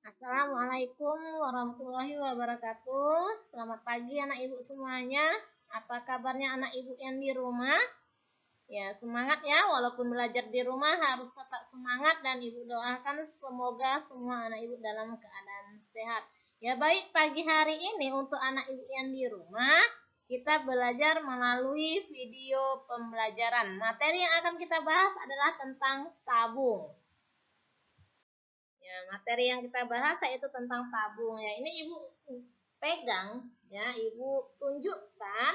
Assalamualaikum warahmatullahi wabarakatuh. Selamat pagi anak ibu semuanya. Apa kabarnya anak ibu yang di rumah? Ya, semangat ya, walaupun belajar di rumah harus tetap semangat dan ibu doakan semoga semua anak ibu dalam keadaan sehat. Ya, baik, pagi hari ini untuk anak ibu yang di rumah, kita belajar melalui video pembelajaran. Materi yang akan kita bahas adalah tentang tabung. Ya, materi yang kita bahas yaitu tentang tabung ya. Ini ibu pegang ya, ibu tunjukkan.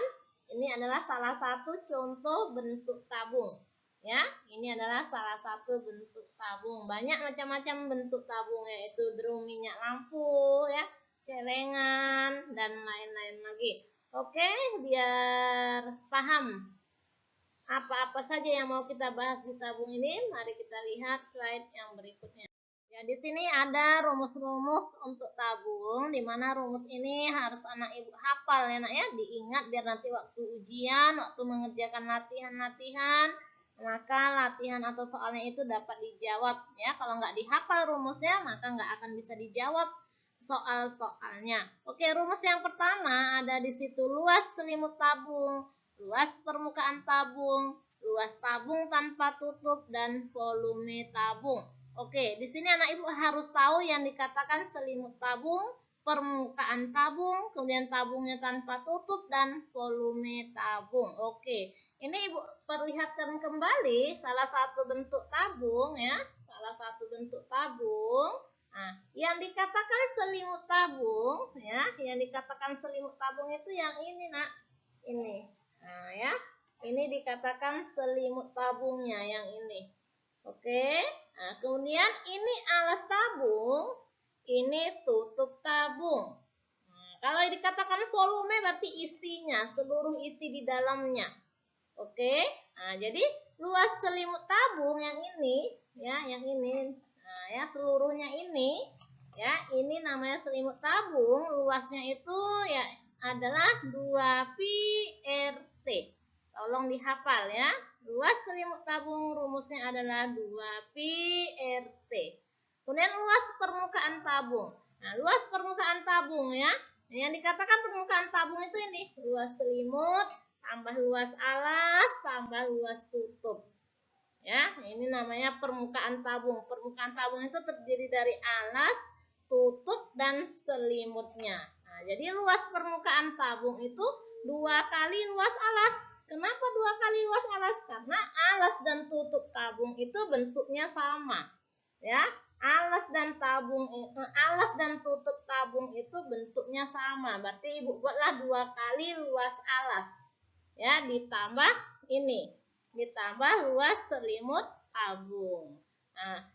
Ini adalah salah satu contoh bentuk tabung. Ya, ini adalah salah satu bentuk tabung. Banyak macam-macam bentuk tabung yaitu drum minyak lampu ya, celengan dan lain-lain lagi. Oke, biar paham apa-apa saja yang mau kita bahas di tabung ini, mari kita lihat slide yang berikutnya. Ya, di sini ada rumus-rumus untuk tabung, di mana rumus ini harus anak ibu hafal ya nak ya, diingat biar nanti waktu ujian, waktu mengerjakan latihan-latihan, maka latihan atau soalnya itu dapat dijawab ya. Kalau nggak dihafal rumusnya, maka nggak akan bisa dijawab soal-soalnya. Oke, rumus yang pertama ada di situ luas selimut tabung, luas permukaan tabung, luas tabung tanpa tutup, dan volume tabung. Oke, di sini anak ibu harus tahu yang dikatakan selimut tabung, permukaan tabung, kemudian tabungnya tanpa tutup, dan volume tabung. Oke, ini ibu perlihatkan kembali salah satu bentuk tabung ya, salah satu bentuk tabung. Nah, yang dikatakan selimut tabung ya, yang dikatakan selimut tabung itu yang ini nak, ini. Nah ya, ini dikatakan selimut tabungnya yang ini. Oke, nah kemudian ini alas tabung, ini tutup tabung. Nah, kalau dikatakan volume berarti isinya, seluruh isi di dalamnya. Oke, nah jadi luas selimut tabung yang ini, ya, yang ini, nah ya seluruhnya ini, ya ini namanya selimut tabung. Luasnya itu ya adalah 2 pi RT. Tolong dihafal ya. Luas selimut tabung rumusnya adalah 2 pi RT. Kemudian luas permukaan tabung. Nah, luas permukaan tabung ya. Yang dikatakan permukaan tabung itu ini, luas selimut tambah luas alas tambah luas tutup. Ya, ini namanya permukaan tabung. Permukaan tabung itu terdiri dari alas, tutup, dan selimutnya. Nah, jadi luas permukaan tabung itu 2 kali luas alas. Kenapa 2 kali luas alas? Karena alas dan tutup tabung itu bentuknya sama. Ya, alas dan tutup tabung itu bentuknya sama. Berarti ibu buatlah 2 kali luas alas. Ya, ditambah ini, ditambah luas selimut tabung. Nah,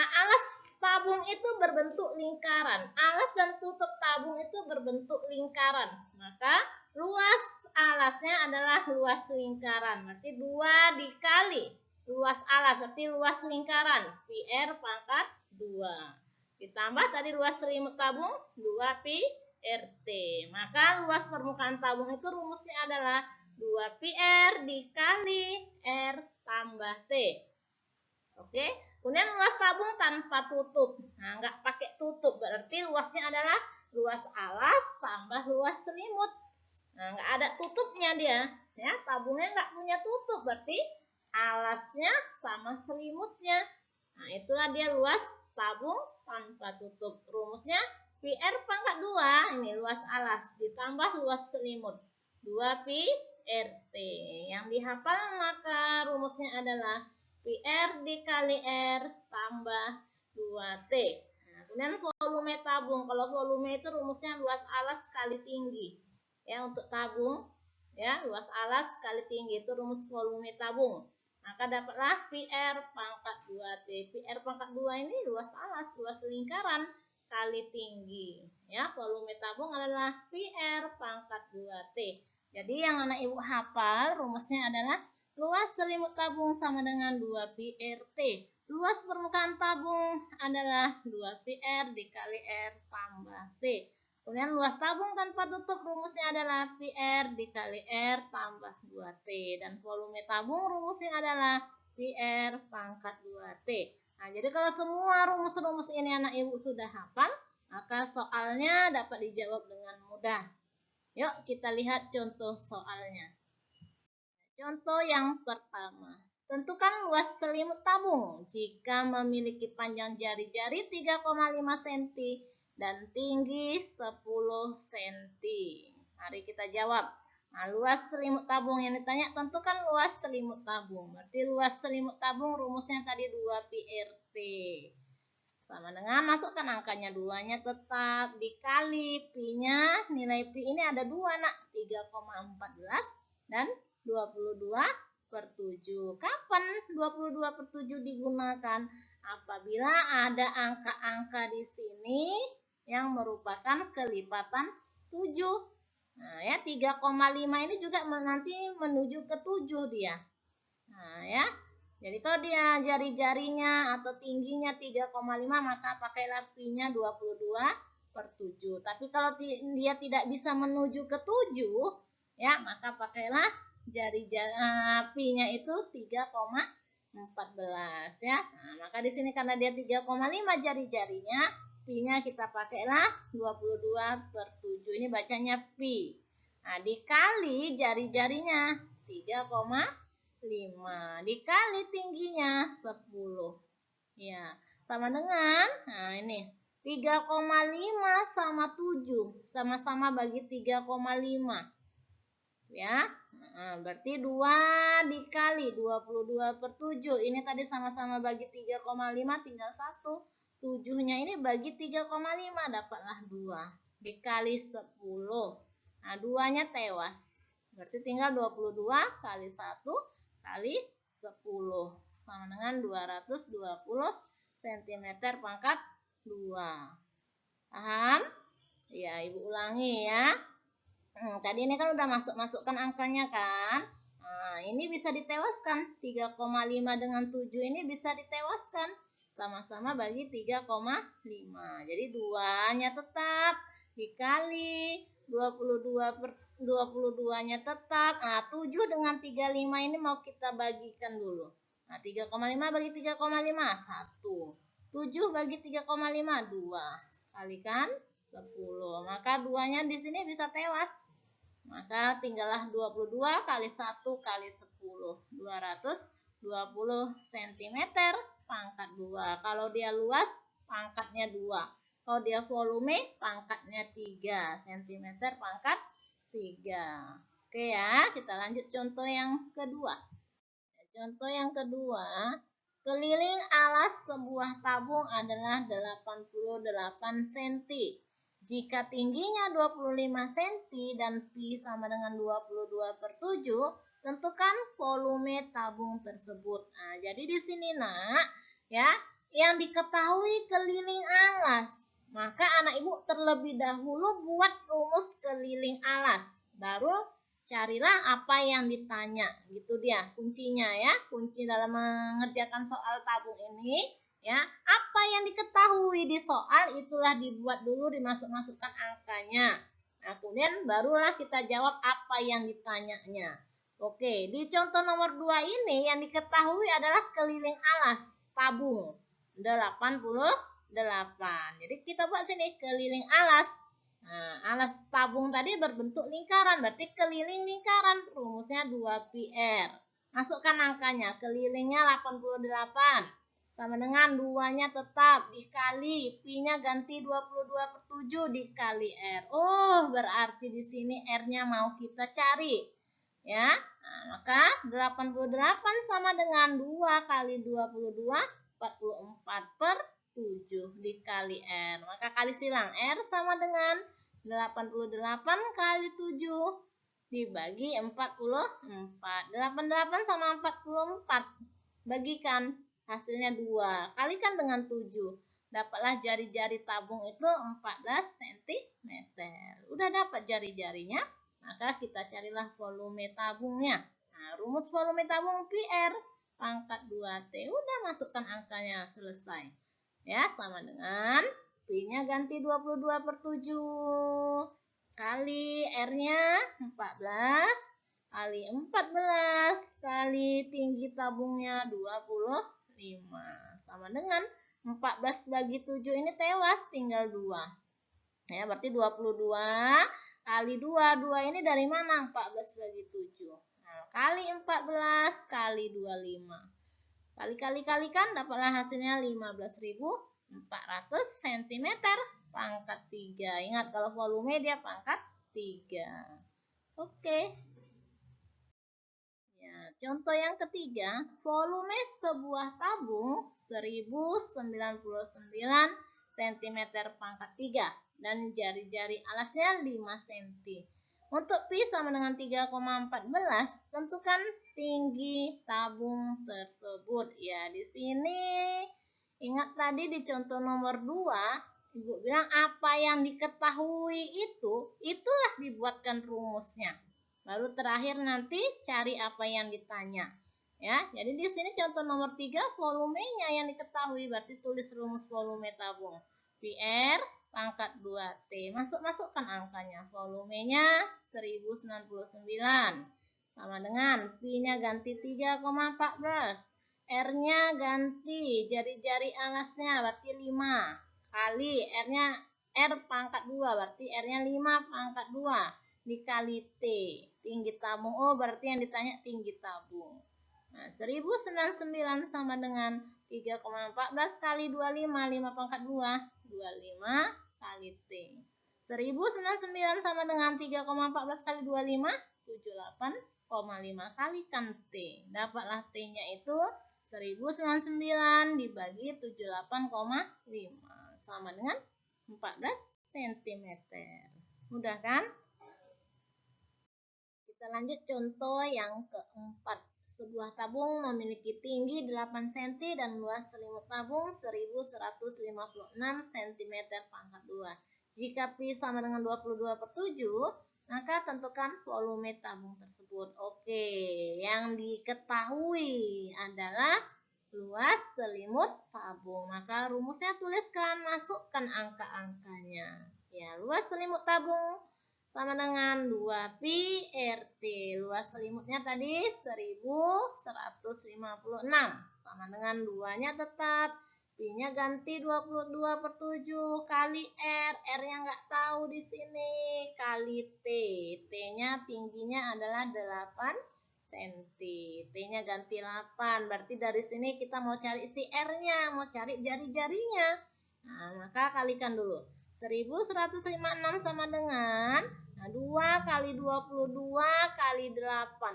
alas tabung itu berbentuk lingkaran. Alas dan tutup tabung itu berbentuk lingkaran. Maka luas alasnya adalah luas lingkaran. Berarti 2 dikali luas alas, berarti luas lingkaran. Pi R pangkat 2. Ditambah tadi luas selimut tabung 2 pi RT. Maka luas permukaan tabung itu rumusnya adalah 2 pi R dikali R tambah T. Oke, kemudian luas tabung tanpa tutup. Nah, nggak pakai tutup, berarti luasnya adalah luas alas tambah luas selimut. Nah, nggak ada tutupnya dia. Ya, tabungnya nggak punya tutup, berarti alasnya sama selimutnya. Nah, itulah dia luas tabung tanpa tutup. Rumusnya pi R pangkat 2, ini luas alas, ditambah luas selimut. 2 pi RT. Yang dihafal maka rumusnya adalah pi R dikali R tambah 2T. Nah, kemudian volume tabung. Kalau volume itu rumusnya luas alas kali tinggi. Ya, untuk tabung, ya, luas alas kali tinggi itu rumus volume tabung. Maka dapatlah pi R pangkat 2T. Pi R pangkat 2 ini luas alas, luas lingkaran kali tinggi. Ya, volume tabung adalah pi R pangkat 2T. Jadi yang anak ibu hafal rumusnya adalah luas selimut tabung sama dengan 2 pi RT. Luas permukaan tabung adalah 2 pi R dikali R tambah T. Kemudian luas tabung tanpa tutup rumusnya adalah pi R dikali R tambah 2T. Dan volume tabung rumusnya adalah pi R pangkat 2T. Nah, jadi kalau semua rumus-rumus ini anak ibu sudah hafal, maka soalnya dapat dijawab dengan mudah. Yuk kita lihat contoh soalnya. Contoh yang pertama. Tentukan luas selimut tabung jika memiliki panjang jari-jari 3,5 cm dan tinggi 10 cm. Mari kita jawab. Nah, luas selimut tabung yang ditanya, tentukan luas selimut tabung. Berarti luas selimut tabung rumusnya tadi 2πRT. Sama dengan masukkan angkanya, 2-nya tetap dikali pi-nya, nilai pi ini ada 2 nak, 3,14 dan 22/7. Kapan 22/7 digunakan? Apabila ada angka-angka di sini yang merupakan kelipatan 7. Nah, ya 3,5 ini juga nanti menuju ke 7 dia. Nah, ya. Jadi kalau dia jari-jarinya atau tingginya 3,5 maka pakailah pi-nya 22/7. Tapi kalau dia tidak bisa menuju ke 7, ya, maka pakailah pi-nya itu 3,14 ya. Nah, maka di sini karena dia 3,5 jari-jarinya, pi-nya kita pakailah 22/7. Ini bacanya pi. Nah, dikali jari-jarinya 3,5 dikali tingginya 10. Ya, sama dengan, nah ini 3,5 sama 7. Sama-sama bagi 3,5. Ya, nah, berarti 2 dikali 22/7. Ini tadi sama-sama bagi 3,5, tinggal 1. 7-nya ini bagi 3,5, dapatlah 2. Dikali 10. Nah, 2-nya tewas. Berarti tinggal 22 kali 1 kali 10. Sama dengan 220 cm pangkat 2. Paham? Ya, ibu ulangi ya. Tadi ini kan udah masukkan angkanya kan. Nah, ini bisa ditewaskan. 3,5 dengan 7 ini bisa ditewaskan. Sama-sama bagi 3,5. Jadi 2-nya tetap dikali 22/22-nya tetap. Nah, 7 dengan 35 ini mau kita bagikan dulu. Nah, 3,5 bagi 3,5 1. 7 bagi 3,5 2. Kalikan 10. Maka 2-nya di sini bisa tewas. Maka tinggallah 22 kali 1 kali 10. 220 cm pangkat 2. Kalau dia luas, pangkatnya 2. Kalau dia volume, pangkatnya 3. cm pangkat 3. Oke ya, kita lanjut contoh yang kedua. Contoh yang kedua, keliling alas sebuah tabung adalah 88 cm. Jika tingginya 25 cm dan pi sama dengan 22/7, tentukan volume tabung tersebut. Nah, jadi di sini nak, ya, yang diketahui keliling alas. Maka anak ibu terlebih dahulu buat rumus keliling alas. Baru carilah apa yang ditanya. Gitu dia kuncinya ya. Kunci dalam mengerjakan soal tabung ini. Ya, apa yang diketahui di soal itulah dibuat dulu, dimasukkan angkanya. Nah, kemudian barulah kita jawab apa yang ditanyanya. Oke, di contoh nomor 2 ini yang diketahui adalah keliling alas tabung 88. Jadi kita buat sini keliling alas. Nah, alas tabung tadi berbentuk lingkaran, berarti keliling lingkaran. Rumusnya 2πr. Masukkan angkanya, kelilingnya 88. Sama dengan 2-nya tetap dikali pi-nya ganti 22/7 dikali r. Oh, berarti di sini r-nya mau kita cari. Ya. Nah, maka 88 sama dengan 2 kali 22 44/7 dikali r. Maka kali silang, r sama dengan 88 kali 7 dibagi 44. 88 sama 44 bagikan. Hasilnya 2. Kalikan dengan 7. Dapatlah jari-jari tabung itu 14 cm. Udah dapat jari-jarinya, maka kita carilah volume tabungnya. Nah, rumus volume tabung PR pangkat 2T. Udah masukkan angkanya, selesai. Ya, sama dengan P-nya ganti 22/7 kali R-nya 14 kali 14 kali tinggi tabungnya 25. sama dengan 14 bagi 7 ini tewas, tinggal 2. Ya, berarti 22 kali 2. 2 ini dari mana? 14 bagi 7. Nah, kali 14 kali 25. Kali-kalikan dapatlah hasilnya 15.400 cm pangkat 3. Ingat kalau volume dia pangkat 3. Oke. Ya, contoh yang ketiga, volume sebuah tabung 1099 cm pangkat 3 dan jari-jari alasnya 5 cm. Untuk Pi sama dengan 3,14, tentukan tinggi tabung tersebut. Ya, di sini ingat tadi di contoh nomor 2, Ibu bilang apa yang diketahui itulah dibuatkan rumusnya. Baru terakhir nanti cari apa yang ditanya. Ya, jadi di sini contoh nomor 3 volumenya yang diketahui, berarti tulis rumus volume tabung. PR pangkat 2T. Masukkan angkanya. Volumenya 1099. Sama dengan Pi-nya ganti 3,14. R-nya ganti jari-jari alasnya berarti 5 kali R-nya R pangkat 2 berarti R-nya 5 pangkat 2 dikali T. Tinggi tabung. Oh, berarti yang ditanya tinggi tabung. Nah, 1099 sama dengan 3,14 kali 25, 5 pangkat 2, 25 kali T. 1099 sama dengan 3,14 kali 25, 78,5 kalikan T. Dapatlah T-nya itu 1099 dibagi 78,5 sama dengan 14 cm. Mudah kan? Kita lanjut contoh yang keempat. Sebuah tabung memiliki tinggi 8 cm dan luas selimut tabung 1156 cm pangkat 2. Jika Pi sama dengan 22/7, maka tentukan volume tabung tersebut. Oke, yang diketahui adalah luas selimut tabung. Maka rumusnya tuliskan, masukkan angka-angkanya. Ya, luas selimut tabung sama dengan 2Pi RT. Luas selimutnya tadi 1156. Sama dengan 2-nya tetap. Pi-nya ganti 22/7 kali R. R-nya nggak tahu di sini. Kali T. T-nya tingginya adalah 8 cm. T-nya ganti 8. Berarti dari sini kita mau cari si R-nya. Mau cari jari-jarinya. Nah, maka kalikan dulu. 1156 sama dengan 2 kali 22 kali 8.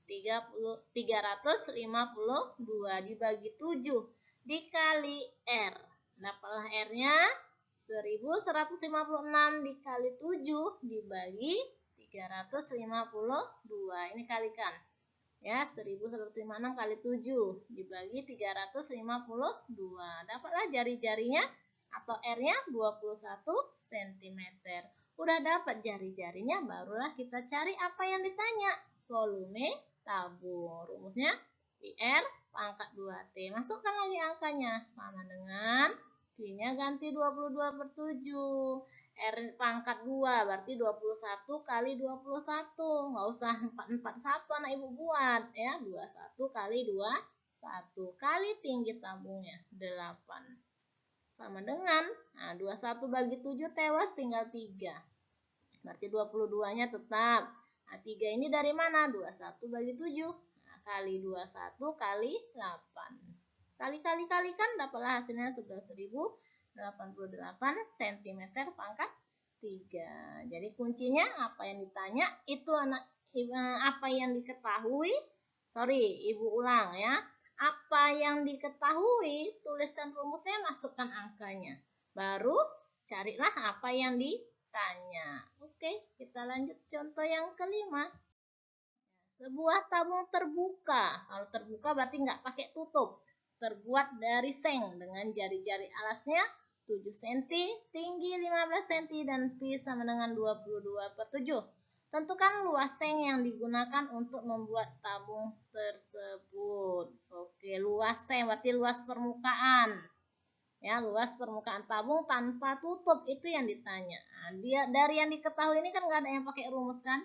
352 dibagi 7 dikali R. Dapatlah R-nya 1156 dikali 7 dibagi 352. Ini kalikan. Ya, 1156 kali 7 dibagi 352. Dapatlah jari-jarinya atau R-nya 21 cm. Udah dapat jari-jarinya, barulah kita cari apa yang ditanya. Volume tabung. Rumusnya PR pangkat 2T. Masukkan lagi angkanya. Sama dengan Pi-nya ganti 22/7. R pangkat 2 berarti 21 kali 21. Nggak usah 441 anak ibu buat. Ya, 21 kali 21. Kali tinggi tabungnya 8. Sama dengan 21 bagi 7 tewas tinggal 3. Berarti 22-nya tetap. Nah, 3 ini dari mana? 21 bagi 7. Nah, kali 21 kali 8. Kalikan dapatlah hasilnya 11.088 cm pangkat 3. Jadi kuncinya apa yang ditanya itu apa yang diketahui. Ibu ulang ya. Apa yang diketahui, tuliskan rumusnya, masukkan angkanya. Baru carilah apa yang ditanya. Oke, kita lanjut contoh yang kelima. Sebuah tabung terbuka. Kalau terbuka berarti nggak pakai tutup. Terbuat dari seng dengan jari-jari alasnya 7 cm, tinggi 15 cm, dan Pi sama dengan 22/7. Tentukan luas seng yang digunakan untuk membuat tabung tersebut. Oke, luas seng berarti luas permukaan. Ya, luas permukaan tabung tanpa tutup itu yang ditanya. Nah, dari yang diketahui ini kan nggak ada yang pakai rumus kan?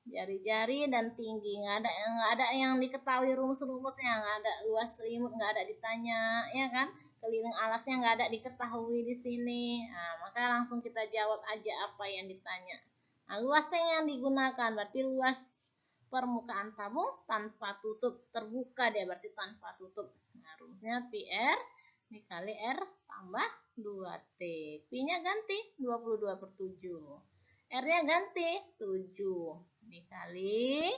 jari-jari dan tinggi, nggak ada yang diketahui rumus-rumusnya, nggak ada luas selimut, nggak ada ditanya, ya kan? Keliling alasnya nggak ada diketahui di sini. Nah, maka langsung kita jawab aja apa yang ditanya. Nah, luasnya yang digunakan berarti luas permukaan tabung tanpa tutup, terbuka dia berarti tanpa tutup. Nah, rumusnya PR dikali R tambah 2T. P-nya ganti 22/7. R-nya ganti 7 dikali,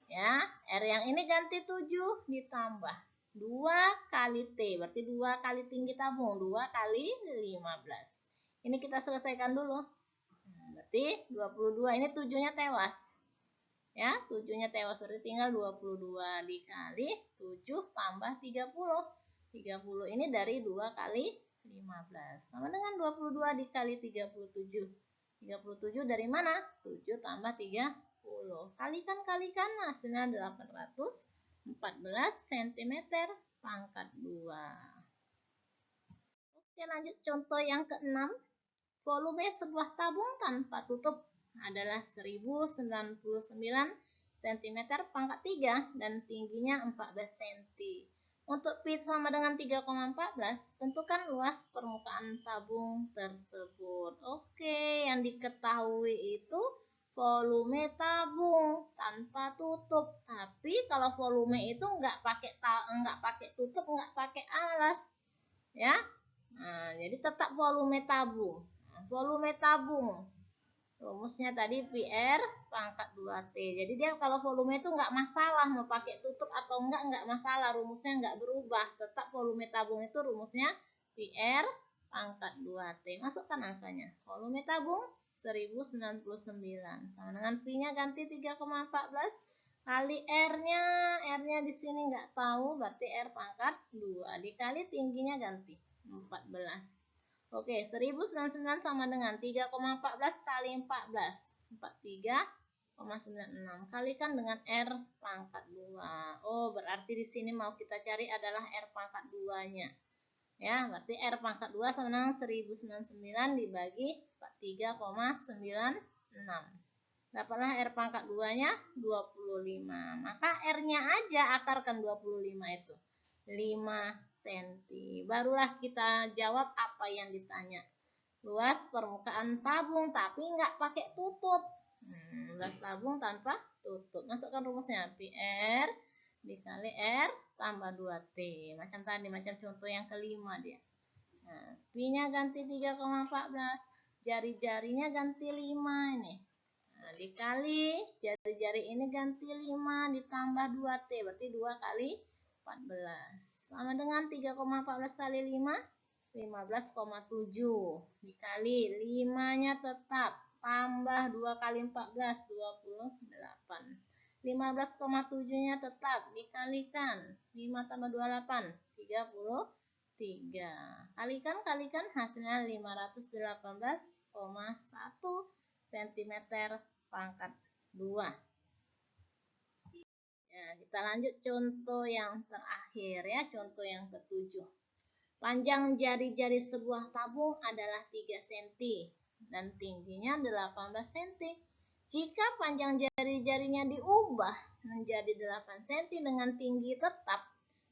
ya, R yang ini ganti 7 ditambah 2 kali T, berarti 2 kali tinggi tabung, 2 kali 15. Ini kita selesaikan dulu. Berarti 22, ini 7-nya tewas. Ya, 7-nya tewas, berarti tinggal 22 dikali 7 tambah 30. 30 ini dari 2 kali 15. Sama dengan 22 dikali 37. 37 dari mana? 7 tambah 30. Kalikan, hasilnya 814 cm pangkat 2. Oke, lanjut contoh yang ke-6. Volume sebuah tabung tanpa tutup adalah 1099 cm pangkat 3 dan tingginya 14 cm. Untuk P sama dengan 3,14, tentukan luas permukaan tabung tersebut. Oke, yang diketahui itu volume tabung tanpa tutup. Tapi kalau volume itu nggak pakai tutup, nggak pakai alas, ya. Nah, jadi tetap volume tabung. Volume tabung, rumusnya tadi PR pangkat 2T. Jadi dia kalau volume itu nggak masalah mau pakai tutup atau nggak masalah, rumusnya nggak berubah. Tetap volume tabung itu rumusnya PR pangkat 2T. Masukkan angkanya. Volume tabung 1099 sama dengan P-nya ganti 3,14 kali R-nya di sini nggak tahu, berarti R pangkat 2 dikali tingginya ganti 14. Oke, 1099 sama dengan 3,14 kali 14. 43,96. Kalikan dengan R pangkat 2. Oh, berarti di sini mau kita cari adalah R pangkat 2-nya. Ya, berarti R pangkat 2 sama dengan 1099 dibagi 43,96. Dapatlah R pangkat 2-nya 25. Maka R-nya aja akarkan 25 itu. 5 cm. Barulah kita jawab apa yang ditanya. Luas permukaan tabung tapi nggak pakai tutup. Luas tabung tanpa tutup. Masukkan rumusnya. PR dikali R tambah 2T. Macam tadi, macam contoh yang kelima dia. Nah, P-nya ganti 3,14. Jari-jarinya ganti 5 ini. Nah, dikali jari-jari ini ganti 5 ditambah 2T. Berarti 2 kali 14 sama dengan 3,14 kali 5 15,7 dikali 5-nya tetap tambah 2 kali 14 28. 15,7-nya tetap dikalikan 5 tambah 28 33. Kalikan hasilnya 518,1 cm pangkat 2. Ya, kita lanjut contoh yang terakhir ya, contoh yang ke-7. Panjang jari-jari sebuah tabung adalah 3 cm dan tingginya 18 cm. Jika panjang jari-jarinya diubah menjadi 8 cm dengan tinggi tetap,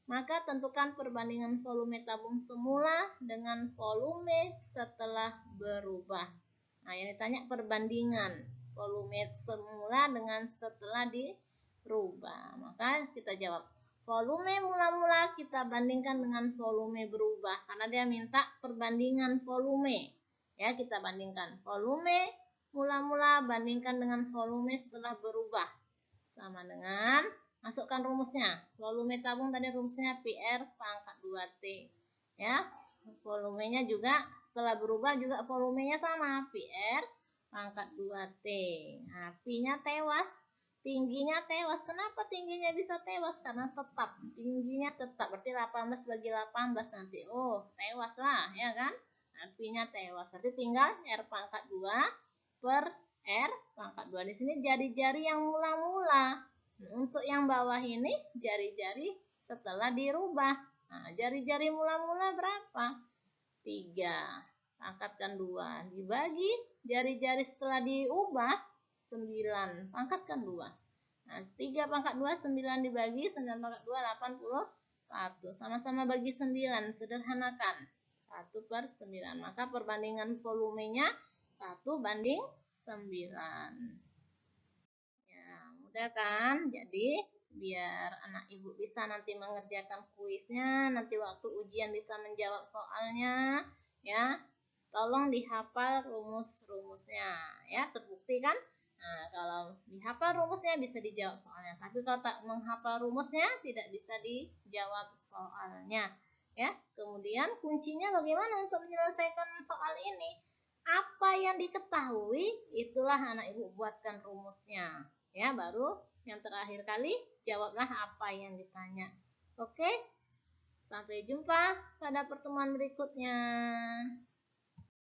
maka tentukan perbandingan volume tabung semula dengan volume setelah berubah. Nah, yang ditanya perbandingan volume semula dengan setelah berubah. Maka kita jawab volume mula-mula kita bandingkan dengan volume berubah karena dia minta perbandingan volume. Ya, kita bandingkan volume mula-mula bandingkan dengan volume setelah berubah. Sama dengan masukkan rumusnya. Volume tabung tadi rumusnya PR pangkat 2T. Ya, volumenya juga setelah berubah juga volumenya sama, PR pangkat 2T. Nah, P-nya tewas. Tingginya tewas. Kenapa tingginya bisa tewas? Karena tetap. Tingginya tetap. Berarti 18 bagi 18 nanti. Oh, tewas lah, ya kan? Nah, P-nya tewas. Berarti tinggal R pangkat 2 per R pangkat 2. Di sini jari-jari yang mula-mula. Untuk yang bawah ini jari-jari setelah dirubah. Nah, jari-jari mula-mula berapa? 3. Angkatkan 2. Dibagi jari-jari setelah diubah. 9. Pangkatkan 2. Nah, 3 pangkat 2, 9 dibagi, 9 pangkat 2, 81. Sama-sama bagi 9, sederhanakan. 1/9. Maka perbandingan volumenya 1/9. Ya, mudah kan? Jadi, biar anak ibu bisa nanti mengerjakan kuisnya, nanti waktu ujian bisa menjawab soalnya, ya. Tolong dihafal rumus-rumusnya, ya. Terbukti kan? Nah, kalau dihafal rumusnya bisa dijawab soalnya. Tapi kalau tak menghafal rumusnya tidak bisa dijawab soalnya, ya. Kemudian kuncinya bagaimana untuk menyelesaikan soal ini? Apa yang diketahui itulah anak ibu buatkan rumusnya, ya. Baru yang terakhir kali jawablah apa yang ditanya. Oke? Sampai jumpa pada pertemuan berikutnya.